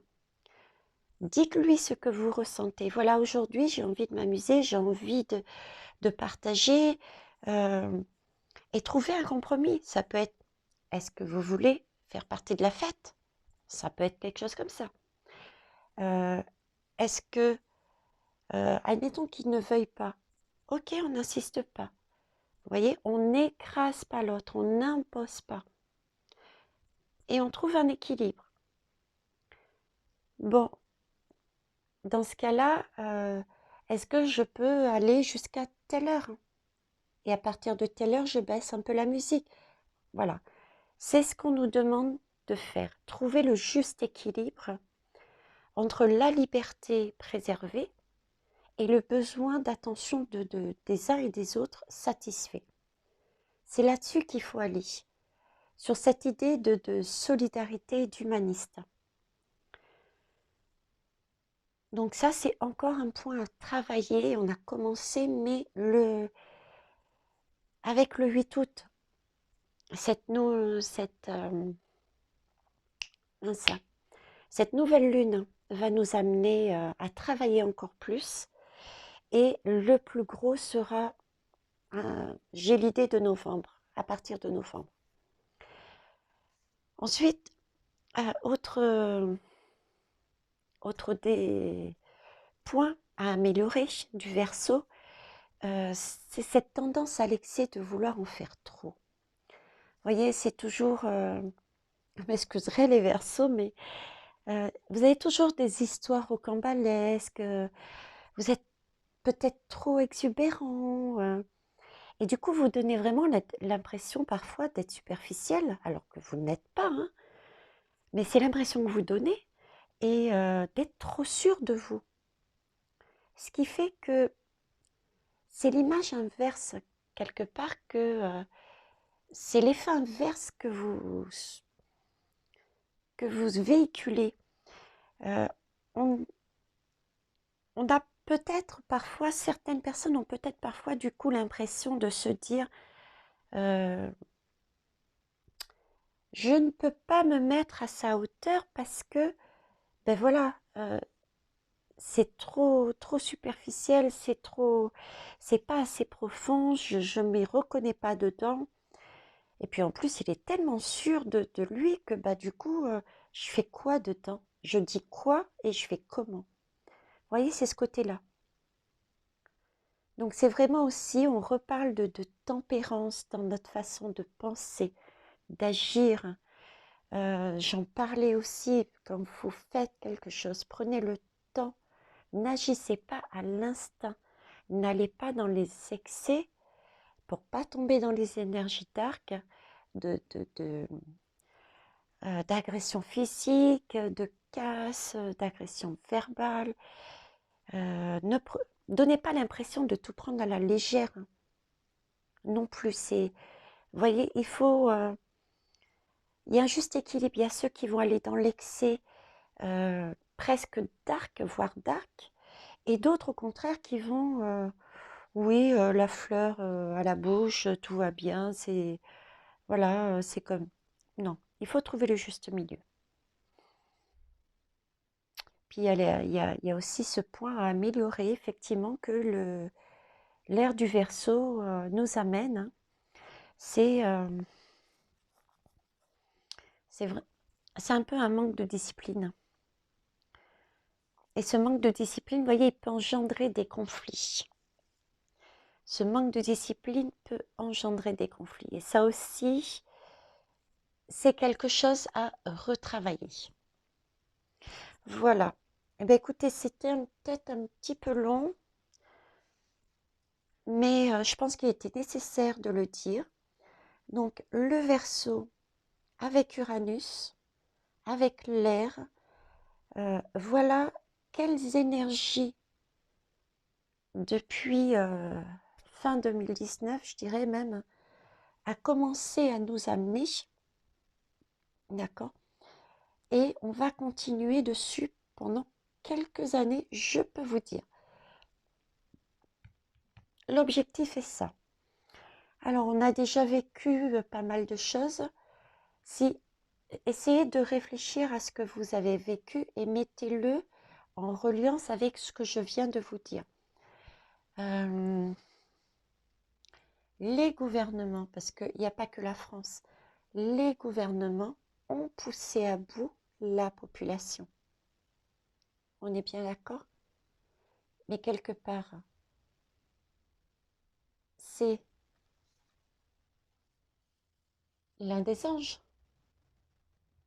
[SPEAKER 1] Dites-lui ce que vous ressentez. Voilà, aujourd'hui, j'ai envie de m'amuser, j'ai envie de partager et trouver un compromis. Ça peut être, est-ce que vous voulez faire partie de la fête? Ça peut être quelque chose comme ça. Est-ce que, admettons qu'il ne veuille pas, ok, on n'insiste pas. Vous voyez, on n'écrase pas l'autre, on n'impose pas. Et on trouve un équilibre. Bon, dans ce cas-là, est-ce que je peux aller jusqu'à telle heure? Et à partir de telle heure, je baisse un peu la musique. Voilà. C'est ce qu'on nous demande de faire. Trouver le juste équilibre entre la liberté préservée et le besoin d'attention des uns et des autres satisfait. C'est là-dessus qu'il faut aller, sur cette idée de solidarité et d'humaniste. Donc ça, c'est encore un point à travailler. On a commencé, mais avec le 8 août, cette, nou- mince, cette nouvelle lune va nous amener à travailler encore plus. Et le plus gros sera, j'ai l'idée de novembre, à partir de novembre. Ensuite, autre des points à améliorer du Verseau, c'est cette tendance à l'excès de vouloir en faire trop. Vous voyez, c'est toujours, je m'excuserai les Verseaux, mais vous avez toujours des histoires rocambolesques, vous êtes peut-être trop exubérant, et du coup, vous donnez vraiment l'impression parfois d'être superficiel, alors que vous n'êtes pas, hein, mais c'est l'impression que vous donnez, et d'être trop sûr de vous. Ce qui fait que c'est l'image inverse, quelque part, que c'est l'effet inverse que vous véhiculez. Euh, on, on a peut-être parfois, certaines personnes ont peut-être parfois du coup l'impression de se dire je ne peux pas me mettre à sa hauteur parce que, ben voilà, c'est trop superficiel, c'est pas assez profond, je ne m'y reconnais pas dedans. Et puis en plus, il est tellement sûr de lui que bah du coup, je fais quoi dedans? Je dis quoi et je fais comment? Vous voyez, c'est ce côté-là. Donc c'est vraiment aussi, on reparle de tempérance dans notre façon de penser, d'agir. J'en parlais aussi, quand vous faites quelque chose, prenez le temps, n'agissez pas à l'instinct, n'allez pas dans les excès pour pas tomber dans les énergies dark d'agression physique, de casse, d'agression verbale. Ne donnez pas l'impression de tout prendre à la légère, hein, non plus. Vous voyez, il y a un juste équilibre. Il y a ceux qui vont aller dans l'excès presque dark, voire dark, et d'autres au contraire qui vont, oui, la fleur à la bouche, tout va bien, c'est voilà, c'est comme non, il faut trouver le juste milieu. Puis il y a aussi ce point à améliorer, effectivement, que l'ère du Verseau nous amène, hein. C'est c'est vrai, c'est un peu un manque de discipline. Et ce manque de discipline, vous voyez, il peut engendrer des conflits. Ce manque de discipline peut engendrer des conflits. Et ça aussi, c'est quelque chose à retravailler. Voilà. Eh bien, écoutez, c'était peut-être un petit peu long, mais je pense qu'il était nécessaire de le dire. Donc, le Verseau avec Uranus, avec l'air, voilà quelles énergies depuis fin 2019, je dirais même, a commencé à nous amener, d'accord? Et on va continuer dessus pendant quelques années, je peux vous dire. L'objectif est ça. Alors, on a déjà vécu pas mal de choses. Si, essayez de réfléchir à ce que vous avez vécu et mettez-le en reliance avec ce que je viens de vous dire. Les gouvernements, parce qu'il n'y a pas que la France, les gouvernements ont poussé à bout la population. On est bien d'accord? Mais quelque part, c'est l'un des anges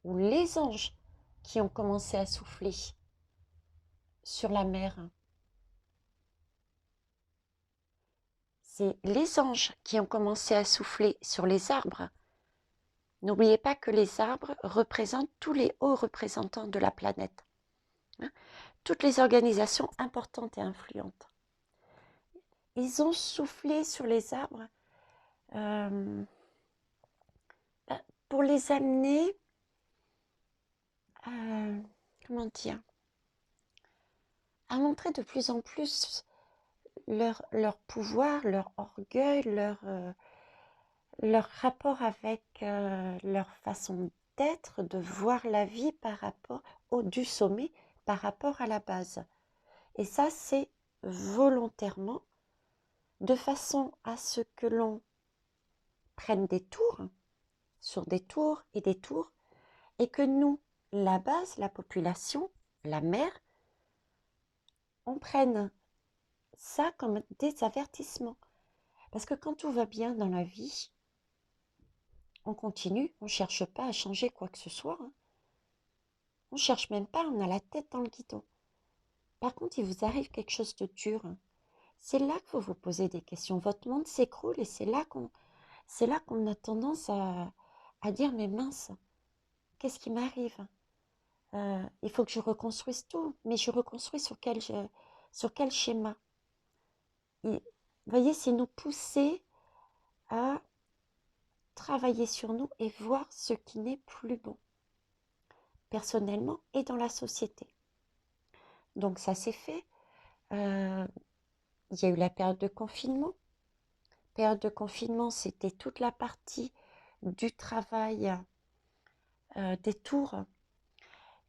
[SPEAKER 1] ou les anges qui ont commencé à souffler. sur la mer. C'est les anges qui ont commencé à souffler sur les arbres. N'oubliez pas que les arbres représentent tous les hauts représentants de la planète, hein, toutes les organisations importantes et influentes. Ils ont soufflé sur les arbres euh, pour les amener, comment dire, à montrer de plus en plus leur pouvoir, leur orgueil, leur rapport avec leur façon d'être, de voir la vie par rapport du sommet, par rapport à la base. Et ça, c'est volontairement, de façon à ce que l'on prenne des tours, sur des tours, et que nous, la base, la population, la mer, on prenne ça comme des avertissements. Parce que quand tout va bien dans la vie, on continue, on ne cherche pas à changer quoi que ce soit. Hein. On ne cherche même pas, on a la tête dans le guidon. Par contre, il vous arrive quelque chose de dur. Hein. C'est là que vous vous posez des questions. Votre monde s'écroule et c'est là qu'on a tendance à dire, mais mince, qu'est-ce qui m'arrive? Il faut que je reconstruise tout, mais je reconstruis sur quel schéma? Vous voyez, c'est nous pousser à travailler sur nous et voir ce qui n'est plus bon, personnellement et dans la société. Donc ça s'est fait. Il y a eu la période de confinement. Période de confinement, c'était toute la partie du travail, des tours,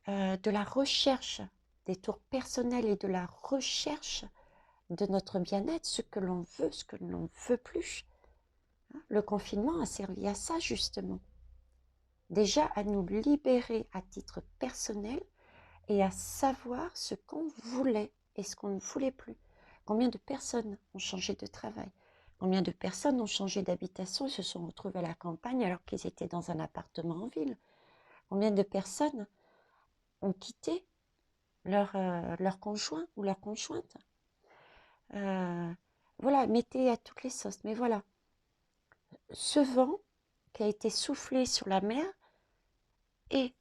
[SPEAKER 1] de la recherche, des tours personnels et de la recherche de notre bien-être, ce que l'on veut, ce que l'on ne veut plus. Le confinement a servi à ça justement. Déjà à nous libérer à titre personnel et à savoir ce qu'on voulait et ce qu'on ne voulait plus. Combien de personnes ont changé de travail? Combien de personnes ont changé d'habitation et se sont retrouvées à la campagne alors qu'ils étaient dans un appartement en ville? Combien de personnes ont quitté leur conjoint ou leur conjointe? Voilà, mettez à toutes les sauces. Mais voilà, ce vent qui a été soufflé sur la mer et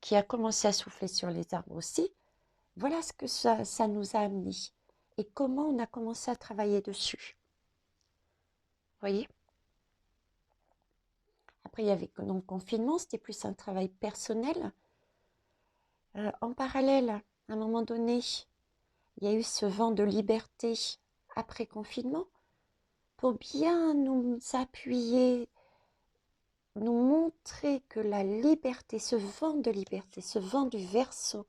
[SPEAKER 1] qui a commencé à souffler sur les arbres aussi, voilà ce que ça nous a amené et comment on a commencé à travailler dessus. Vous voyez? Après, il y avait donc le confinement, c'était plus un travail personnel. En parallèle, à un moment donné, il y a eu ce vent de liberté après confinement pour bien nous appuyer, nous montrer que la liberté, ce vent de liberté, ce vent du Verseau,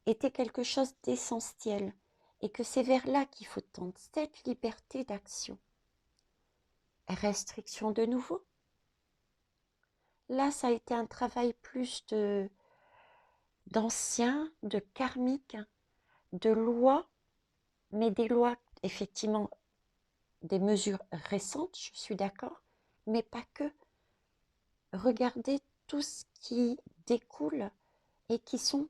[SPEAKER 1] était quelque chose d'essentiel et que c'est vers là qu'il faut tendre, cette liberté d'action. Restriction de nouveau. Là, ça a été un travail plus d'ancien, de karmique, de lois, mais des lois, effectivement, des mesures récentes, je suis d'accord, mais pas que. Regardez tout ce qui découle et qui sont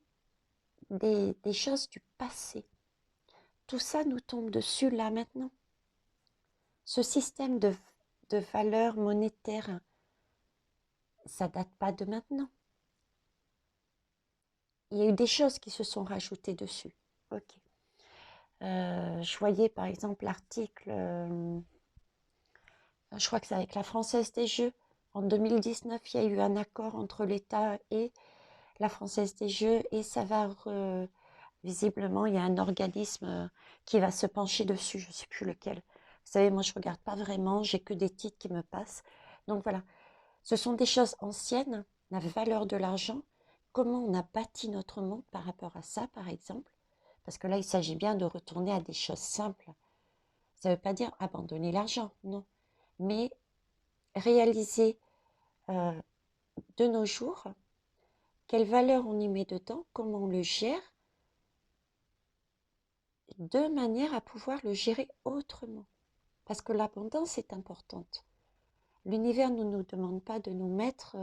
[SPEAKER 1] des choses du passé. Tout ça nous tombe dessus là maintenant. Ce système de valeurs monétaires, ça date pas de maintenant. Il y a eu des choses qui se sont rajoutées dessus. Ok. Je voyais par exemple l'article, je crois que c'est avec la Française des Jeux. En 2019, il y a eu un accord entre l'État et la Française des Jeux et ça va, visiblement, il y a un organisme qui va se pencher dessus, je ne sais plus lequel. Vous savez, moi je ne regarde pas vraiment, j'ai que des titres qui me passent. Donc voilà, ce sont des choses anciennes, la valeur de l'argent, comment on a bâti notre monde par rapport à ça, par exemple. Parce que là, il s'agit bien de retourner à des choses simples. Ça ne veut pas dire abandonner l'argent, non. Mais réaliser de nos jours quelle valeur on y met dedans, comment on le gère, de manière à pouvoir le gérer autrement. Parce que l'abondance est importante. L'univers ne nous demande pas de nous mettre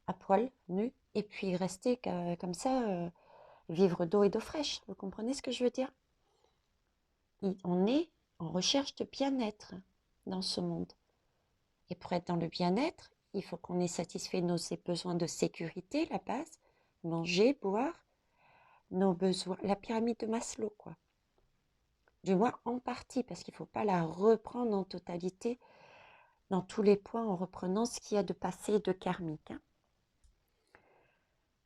[SPEAKER 1] à poil, nus, et puis rester comme ça vivre d'eau et d'eau fraîche. Vous comprenez ce que je veux dire? On est en recherche de bien-être dans ce monde. Et pour être dans le bien-être, il faut qu'on ait satisfait nos besoins de sécurité, la base, manger, boire, nos besoins, la pyramide de Maslow, quoi. Du moins en partie, parce qu'il ne faut pas la reprendre en totalité dans tous les points en reprenant ce qu'il y a de passé et de karmique. Hein.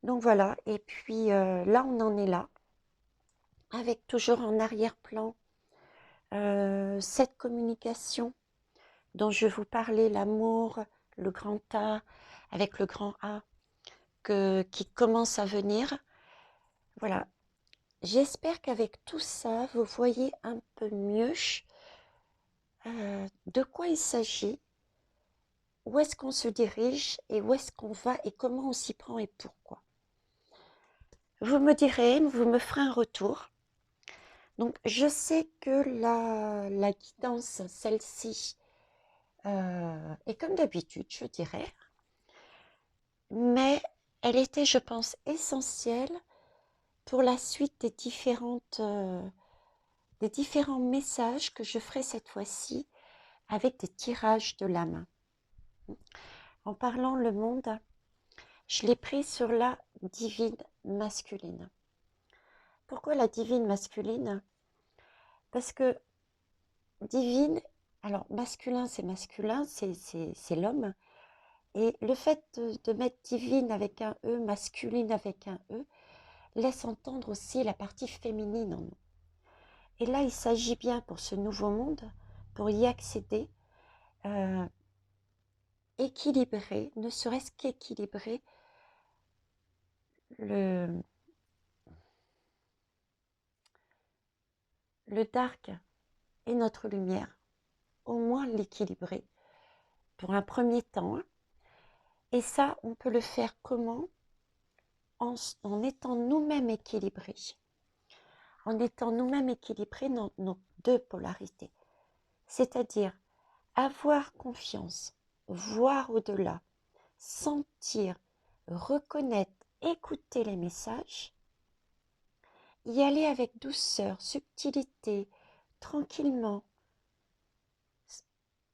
[SPEAKER 1] Donc voilà, et puis là on en est là, avec toujours en arrière-plan cette communication dont je vous parlais, l'amour, le grand A, avec le grand A, qui commence à venir. Voilà, j'espère qu'avec tout ça, vous voyez un peu mieux de quoi il s'agit, où est-ce qu'on se dirige et où est-ce qu'on va et comment on s'y prend et pourquoi. Vous me direz, vous me ferez un retour. Donc, je sais que la guidance, celle-ci, est comme d'habitude, je dirais, mais elle était, je pense, essentielle pour la suite des différents messages que je ferai cette fois-ci avec des tirages de la main. En parlant le monde, je l'ai pris sur la divine masculine. Pourquoi la divine masculine? Parce que divine, alors masculin, c'est l'homme. Et le fait de mettre divine avec un E, masculine avec un E, laisse entendre aussi la partie féminine en nous. Et là, il s'agit bien pour ce nouveau monde, pour y accéder, équilibrer, ne serait-ce qu'équilibrer le dark et notre lumière, au moins l'équilibrer pour un premier temps. Hein. Et ça, on peut le faire comment? En étant nous-mêmes équilibrés. En étant nous-mêmes équilibrés dans nos deux polarités. C'est-à-dire avoir confiance, voir au-delà, sentir, reconnaître, écouter les messages, y aller avec douceur, subtilité, tranquillement,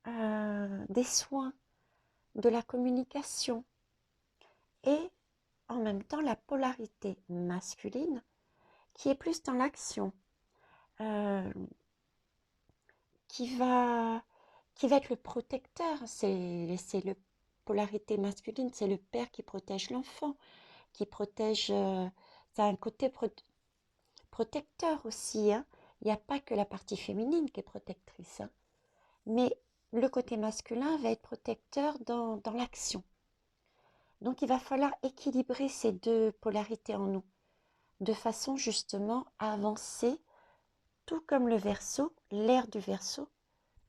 [SPEAKER 1] des soins, de la communication et en même temps la polarité masculine qui est plus dans l'action, qui va être le protecteur. C'est le polarité masculine, c'est le père qui protège l'enfant, qui protège, ça a un côté protecteur aussi. Hein. Il n'y a pas que la partie féminine qui est protectrice, hein. Mais le côté masculin va être protecteur dans l'action. Donc il va falloir équilibrer ces deux polarités en nous, de façon justement à avancer, tout comme le Verseau, l'ère du Verseau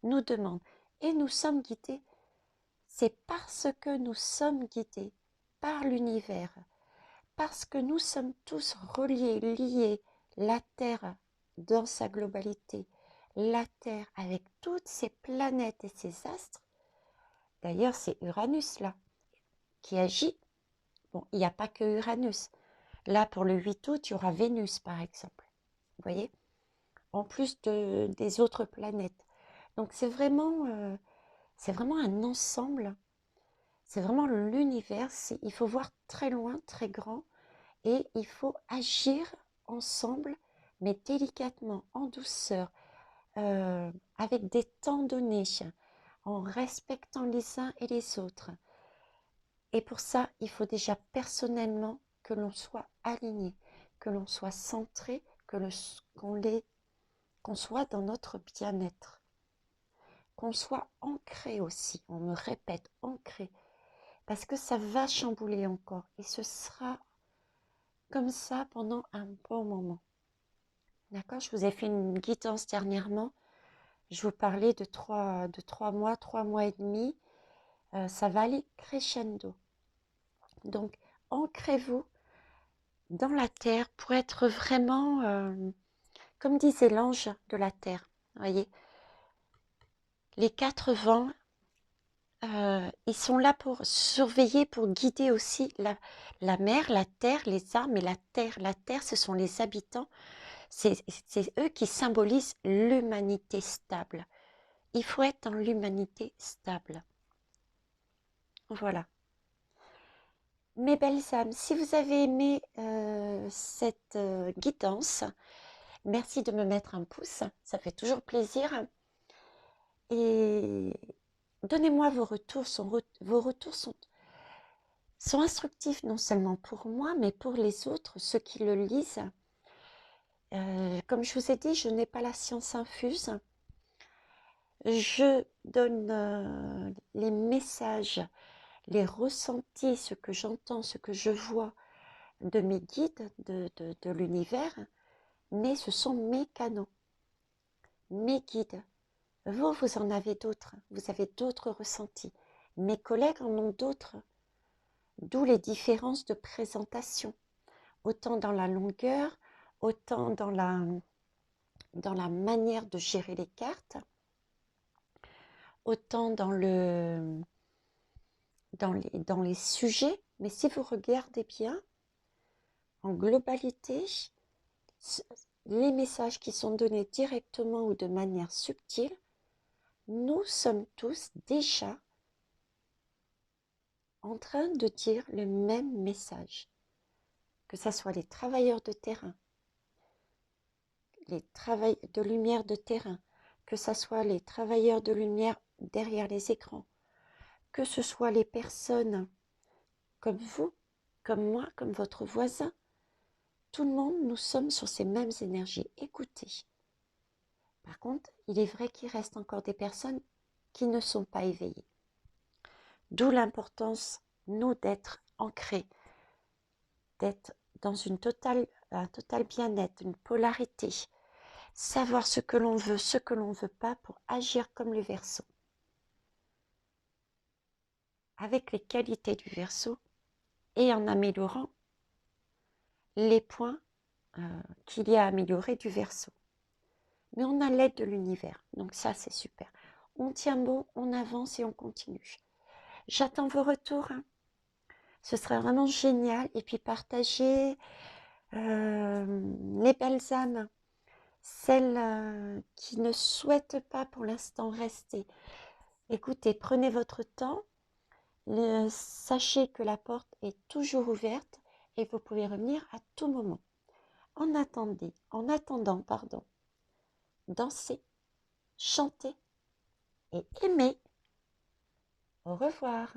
[SPEAKER 1] nous demande. Et nous sommes guidés. C'est parce que nous sommes guidés par l'univers, parce que nous sommes tous reliés, liés, la Terre dans sa globalité, la Terre avec toutes ses planètes et ses astres. D'ailleurs, c'est Uranus là qui agit. Bon, il n'y a pas que Uranus. Là, pour le 8 août, il y aura Vénus, par exemple. Vous voyez? En plus des autres planètes. Donc, c'est vraiment un ensemble. C'est vraiment l'univers. Il faut voir très loin, très grand. Et il faut agir ensemble, mais délicatement, en douceur, avec des temps donnés, en respectant les uns et les autres. Et pour ça, il faut déjà personnellement que l'on soit aligné, que l'on soit centré, qu'on soit dans notre bien-être, qu'on soit ancré aussi, on me répète, ancré, parce que ça va chambouler encore et ce sera comme ça pendant un bon moment. D'accord? Je vous ai fait une guidance dernièrement, je vous parlais de 3 mois, 3 mois et demi, ça va aller crescendo. Donc, ancrez-vous dans la terre pour être vraiment, comme disait l'ange de la terre, voyez, les 4 vents Ils sont là pour surveiller, pour guider aussi la mer, la terre, les arbres, mais la terre. La terre, ce sont les habitants. C'est eux qui symbolisent l'humanité stable. Il faut être dans l'humanité stable. Voilà. Mes belles âmes, si vous avez aimé cette guidance, merci de me mettre un pouce, ça fait toujours plaisir. Et donnez-moi vos retours. Vos retours sont instructifs non seulement pour moi, mais pour les autres, ceux qui le lisent. Comme je vous ai dit, je n'ai pas la science infuse. Je donne les messages, les ressentis, ce que j'entends, ce que je vois de mes guides de l'univers, mais ce sont mes canaux, mes guides. Vous en avez d'autres, vous avez d'autres ressentis. Mes collègues en ont d'autres, d'où les différences de présentation, autant dans la longueur, autant dans la manière de gérer les cartes, autant dans les sujets. Mais si vous regardez bien, en globalité, les messages qui sont donnés directement ou de manière subtile, nous sommes tous déjà en train de dire le même message, que ce soit les travailleurs de terrain, les travailleurs de lumière de terrain, que ce soit les travailleurs de lumière derrière les écrans, que ce soit les personnes comme vous, comme moi, comme votre voisin. Tout le monde, nous sommes sur ces mêmes énergies. Écoutez. Par contre, il est vrai qu'il reste encore des personnes qui ne sont pas éveillées. D'où l'importance, nous, d'être ancrés, d'être dans un total bien-être, une polarité, savoir ce que l'on veut, ce que l'on ne veut pas pour agir comme le Verseau, avec les qualités du Verseau et en améliorant les points qu'il y a à améliorer du Verseau. Mais on a l'aide de l'univers, donc ça c'est super. On tient bon, on avance et on continue. J'attends vos retours. Ce serait vraiment génial. Et puis partagez les belles âmes, celles qui ne souhaitent pas pour l'instant rester. Écoutez, prenez votre temps. Sachez que la porte est toujours ouverte et vous pouvez revenir à tout moment. En attendant, dansez, chantez et aimez. Au revoir.